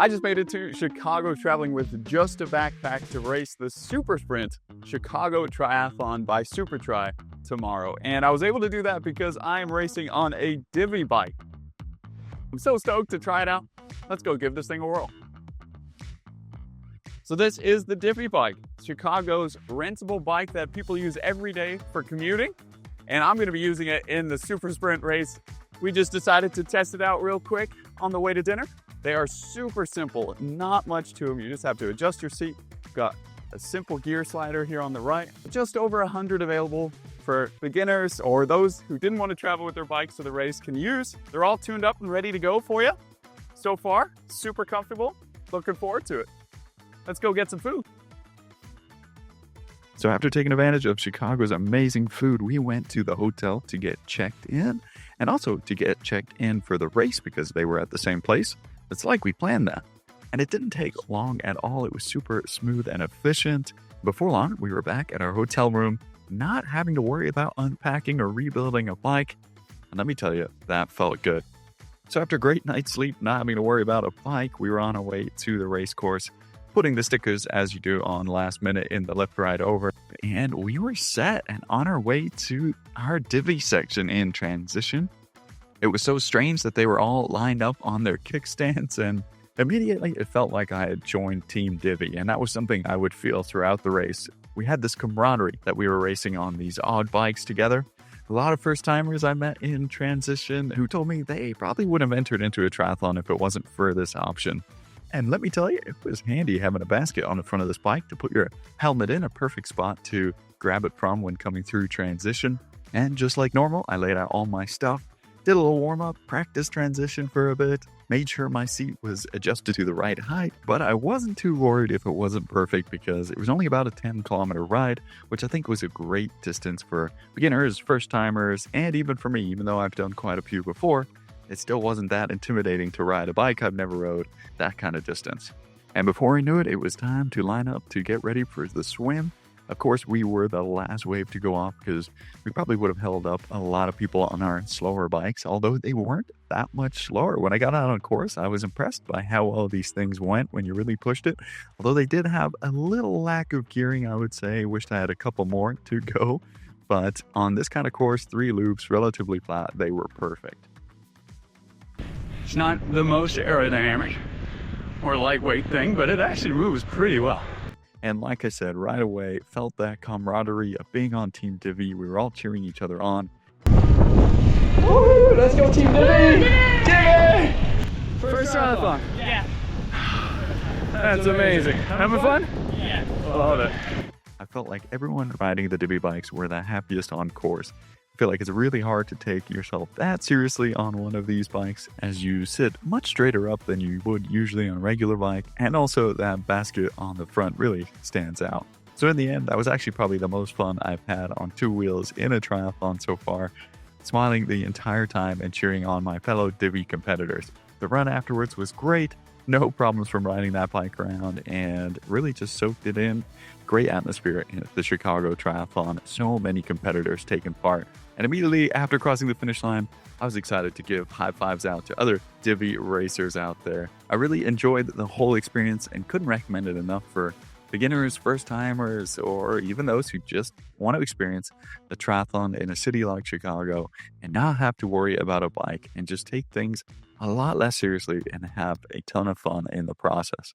I just made it to Chicago traveling with just a backpack to race the Super Sprint Chicago Triathlon by SuperTri tomorrow. And I was able to do that because I am racing on a Divvy bike. I'm so stoked to try it out. Let's go give this thing a whirl. So this is the Divvy bike, Chicago's rentable bike that people use every day for commuting. And I'm gonna be using it in the Super Sprint race. We just decided to test it out real quick on the way to dinner. They are super simple, not much to them. You just have to adjust your seat. Got a simple gear slider here on the right. Just over 100 available for beginners or those who didn't want to travel with their bikes to the race can use. They're all tuned up and ready to go for you. So far, super comfortable. Looking forward to it. Let's go get some food. So after taking advantage of Chicago's amazing food, we went to the hotel to get checked in and also to get checked in for the race because they were at the same place. It's like we planned that. And it didn't take long at all. It was super smooth and efficient. Before long, we were back at our hotel room, not having to worry about unpacking or rebuilding a bike. And let me tell you, that felt good. So after a great night's sleep, not having to worry about a bike, we were on our way to the race course, putting the stickers as you do on last minute in the lift ride over. And we were set and on our way to our Divvy section in transition. It was so strange that they were all lined up on their kickstands, and immediately it felt like I had joined Team Divvy, and that was something I would feel throughout the race. We had this camaraderie that we were racing on these odd bikes together. A lot of first-timers I met in transition who told me they probably wouldn't have entered into a triathlon if it wasn't for this option. And let me tell you, it was handy having a basket on the front of this bike to put your helmet in, a perfect spot to grab it from when coming through transition. And just like normal, I laid out all my stuff. Did a little warm-up, practiced transition for a bit, made sure my seat was adjusted to the right height, but I wasn't too worried if it wasn't perfect because it was only about a 10-kilometer ride, which I think was a great distance for beginners, first-timers, and even for me, even though I've done quite a few before, it still wasn't that intimidating to ride a bike I've never rode that kind of distance. And before I knew it, it was time to line up to get ready for the swim. Of course, we were the last wave to go off because we probably would have held up a lot of people on our slower bikes, although they weren't that much slower. When I got out on course, I was impressed by how well these things went when you really pushed it. Although they did have a little lack of gearing, I would say. Wished I had a couple more to go. But on this kind of course, 3 loops, relatively flat, they were perfect. It's not the most aerodynamic or lightweight thing, but it actually moves pretty well. And like I said, right away, felt that camaraderie of being on Team Divvy. We were all cheering each other on. Woo! Let's go Team Divvy! Divvy! First triathlon. Yeah. That's amazing. Having fun? Yeah. Love it. I felt like everyone riding the Divvy bikes were the happiest on course. I feel like it's really hard to take yourself that seriously on one of these bikes as you sit much straighter up than you would usually on a regular bike, and also that basket on the front really stands out. So in the end, that was actually probably the most fun I've had on 2 wheels in a triathlon so far, smiling the entire time and cheering on my fellow Divvy competitors. The run afterwards was great, no problems from riding that bike around, and really just soaked it in. Great atmosphere in the Chicago Triathlon, so many competitors taking part. And immediately after crossing the finish line, I was excited to give high fives out to other Divvy racers out there. I really enjoyed the whole experience and couldn't recommend it enough for beginners, first-timers, or even those who just want to experience the triathlon in a city like Chicago and not have to worry about a bike and just take things a lot less seriously and have a ton of fun in the process.